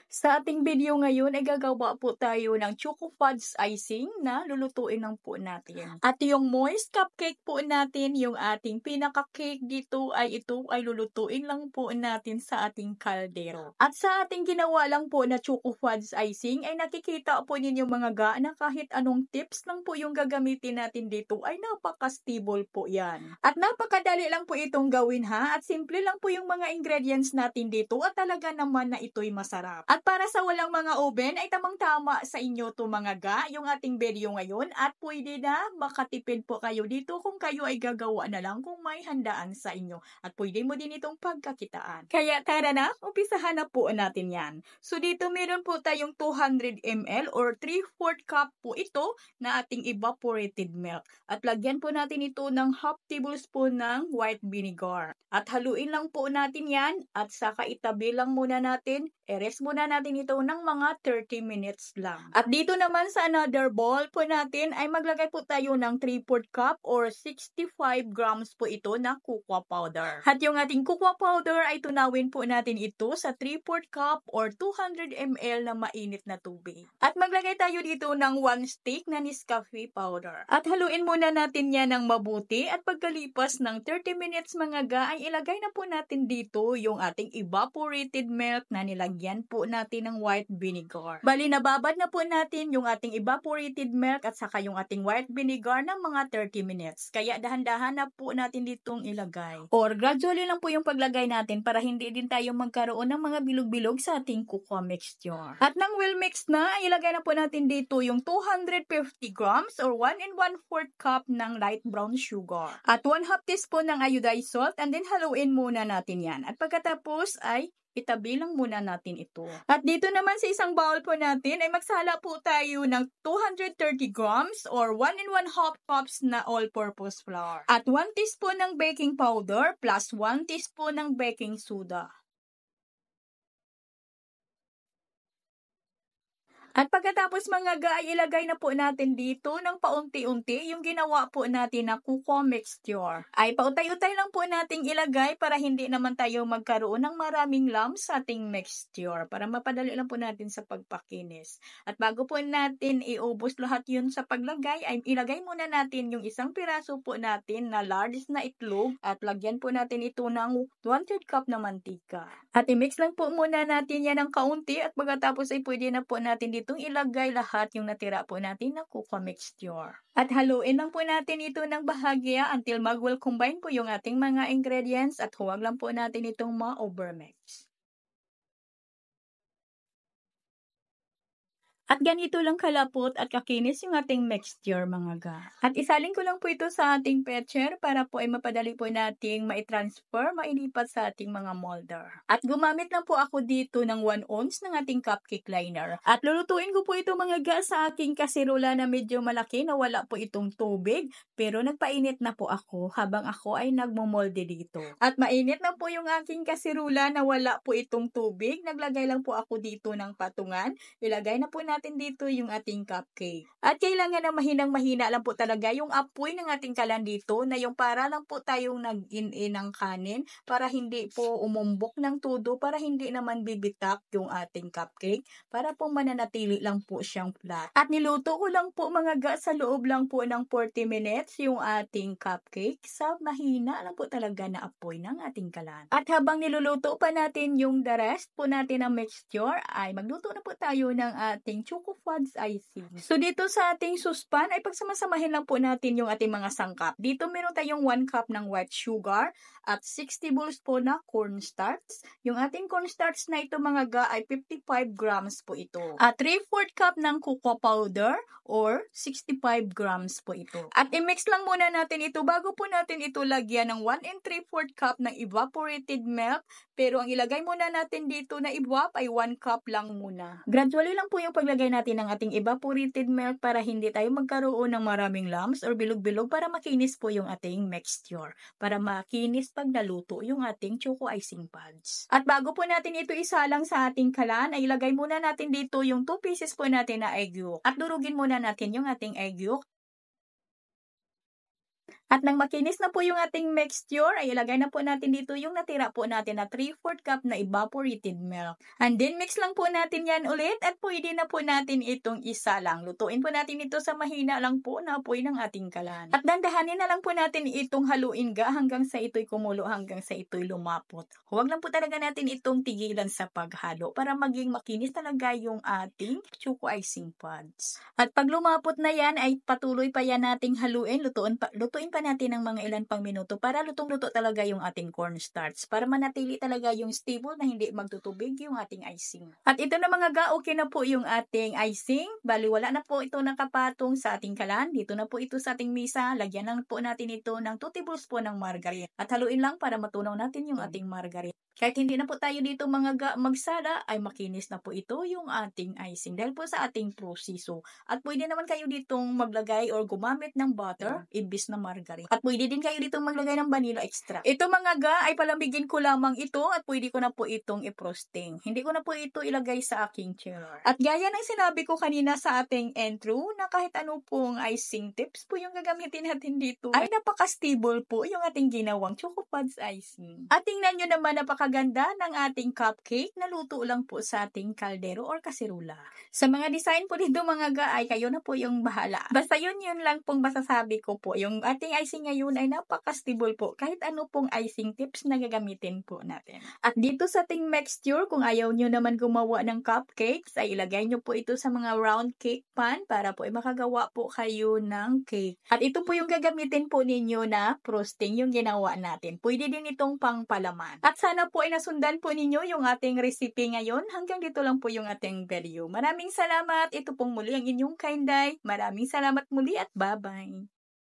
Sa ating video ngayon ay gagawa po tayo ng Choco Fudge icing na lulutuin lang po natin. At yung moist cupcake po natin, yung ating pinaka-cake dito ito ay lulutuin lang po natin sa ating kaldero. At sa ating ginawa lang po na Choco Fudge icing ay nakikita po ninyo mga ga na kahit anong tips lang po yung gagamitin natin dito ay napaka-stable po yan. At napakadali lang po itong gawin ha, at simple lang po yung mga ingredients natin dito at talaga naman na ito'y masarap. At para sa walang mga oven ay tamang-tama sa inyo to mga ga yung ating video ngayon, at pwede na makatipid po kayo dito kung kayo ay gagawa na lang kung may handaan sa inyo. At pwede mo din itong pagkakitaan. Kaya tara na, umpisahan na po natin yan. So dito meron po tayong 200 ml or 3/4 cup po ito na ating evaporated milk. At lagyan po natin ito ng half tablespoon ng white vinegar. At haluin lang po natin yan at saka itabi lang muna natin. I-rest muna natin ito ng mga 30 minutes lang. At dito naman sa another bowl po natin ay maglagay po tayo ng 3/4 cup or 65 grams po ito na cocoa powder. At yung ating cocoa powder ay tunawin po natin ito sa 3/4 cup or 200 ml na mainit na tubig. At maglagay tayo dito ng 1 stick na Nescafe powder. At haluin muna natin yan ng mabuti at pagkalipas ng 30 minutes mga ga ay ilagay na po natin dito yung ating evaporated milk na nilagyan po natin ng white vinegar. Bali, nababad na po natin yung ating evaporated milk at saka yung ating white vinegar ng mga 30 minutes. Kaya dahan-dahan na po natin ditong ilagay. Or gradually lang po yung paglagay natin para hindi din tayo magkaroon ng mga bilog-bilog sa ating cocoa mixture. At nang well mixed na, ilagay na po natin dito yung 250 grams or 1 1/4 cup ng light brown sugar. At 1/2 teaspoon ng iodized salt, and then haluin muna natin yan. At pagkatapos ay itabi lang muna natin ito. At dito naman sa isang bowl po natin ay magsala po tayo ng 230 grams or 1 1/2 cups na all-purpose flour. At 1 teaspoon ng baking powder plus 1 teaspoon ng baking soda. At pagkatapos mga ga ay ilagay na po natin dito ng paunti-unti yung ginawa po natin na cocoa mixture. Ay pautay-utay lang po nating ilagay para hindi naman tayo magkaroon ng maraming lumps sa ating mixture, para mapadali lang po natin sa pagpakinis. At bago po natin iubos lahat yun sa paglagay ay ilagay muna natin yung isang piraso po natin na large na itlog at lagyan po natin ito ng 1/3 cup na mantika. At i-mix lang po muna natin yan ng kaunti at pagkatapos ay pwede na po natin dito itong ilagay lahat yung natira po natin na cocoa mixture. At haluin lang po natin ito ng bahagya until mag-well combine po yung ating mga ingredients at huwag lang po natin itong ma-overmix. At ganito lang kalapot at kakinis yung ating mixture mga ga. At isalin ko lang po ito sa ating pitcher para po ay mapadali po nating maitransfer, mailipat sa ating mga molder. At gumamit lang po ako dito ng 1 ounce ng ating cupcake liner. At lulutuin ko po ito mga ga sa aking kasirola na medyo malaki na wala po itong tubig. Pero nagpainit na po ako habang ako ay nagmomolde dito. At mainit na po yung aking kasirola na wala po itong tubig. Naglagay lang po ako dito ng patungan. Ilagay na po natin dito yung ating cupcake. At kailangan na mahinang-mahina lang po talaga yung apoy ng ating kalan dito na yung para lang po tayong nag-in-in ng kanin para hindi po umumbok ng todo, para hindi naman bibitak yung ating cupcake, para po mananatili lang po siyang flat. At niluto ko lang po mga ga sa loob lang po ng 40 minutes yung ating cupcake sa mahina lang po talaga na apoy ng ating kalan. At habang niluluto pa natin yung the rest po natin ng mixture ay magluto na po tayo ng ating Choco Fudge icing. So dito sa ating suspan ay pagsamasamahin lang po natin yung ating mga sangkap. Dito meron tayong 1 cup ng white sugar at 6 tablespoon na cornstarch. Yung ating cornstarch na ito mga ga ay 55 grams po ito. At 3/4 cup ng cocoa powder or 65 grams po ito. At i-mix lang muna natin ito bago po natin ito lagyan ng 1 3/4 cup ng evaporated milk. Pero ang ilagay muna natin dito na evap ay 1 cup lang muna. Gradually lang po yung paglagay natin ng ating evaporated milk para hindi tayo magkaroon ng maraming lumps or bilog-bilog, para makinis po yung ating mixture. Para makinis pag naluto yung ating choco icing pads. At bago po natin ito isalang sa ating kalan, ay ilagay muna natin dito yung 2 pieces po natin na egg yolk. At durugin muna natin yung ating egg yolk. At nang makinis na po yung ating mixture, ay ilagay na po natin dito yung natira po natin na 3/4 cup na evaporated milk. And then mix lang po natin yan ulit at pwede na po natin itong isa lang. Lutuin po natin ito sa mahina lang po na apoy ng ating kalan. At dandahanin na lang po natin itong haluin hanggang sa ito'y kumulo, hanggang sa ito'y lumapot. Huwag lang po talaga natin itong tigilan sa paghalo para maging makinis talaga yung ating choco icing pods. At pag lumapot na yan, ay patuloy pa yan nating haluin. Lutuin pa natin ng mga ilan pang minuto para lutong-luto talaga yung ating cornstarch. Para manatili talaga yung stable na hindi magtutubig yung ating icing. At ito na mga ga, okay na po yung ating icing. Bali, wala na po ito nakapatong sa ating kalan. Dito na po ito sa ating misa. Lagyan lang po natin ito ng 2 tablespoon ng margarine. At haluin lang para matunaw natin yung ating margarine. Kahit hindi na po tayo dito mga ga magsala, ay makinis na po ito yung ating icing dahil po sa ating proseso. At pwede naman kayo ditong maglagay or gumamit ng butter imbis na margarine. At pwede din kayo ditong maglagay ng vanilla extract. Ito mga ga ay palambigin ko lamang ito at pwede ko na po itong i-frosting. Hindi ko na po ito ilagay sa aking chiller. At gaya ng sinabi ko kanina sa ating intro na kahit ano pong icing tips po yung gagamitin natin dito ay napaka-stable po yung ating ginawang Choco Pods icing. At tingnan nyo naman napakaganda ng ating cupcake na luto lang po sa ating kaldero or kaserula. Sa mga design po dito mga ga ay kayo na po yung bahala. Basta yun lang pong masasabi ko po. Yung ating icing ngayon ay napaka-stable po kahit ano pong icing tips na gagamitin po natin. At dito sa ating mixture, kung ayaw nyo naman gumawa ng cupcakes, ay ilagay nyo po ito sa mga round cake pan para po ay makagawa po kayo ng cake. At ito po yung gagamitin po ninyo na frosting yung ginawa natin. Pwede din itong pangpalaman. At sana po ay nasundan po ninyo yung ating recipe ngayon. Hanggang dito lang po yung ating video. Maraming salamat. Ito pong muli ang inyong Kainday. Maraming salamat muli at bye-bye.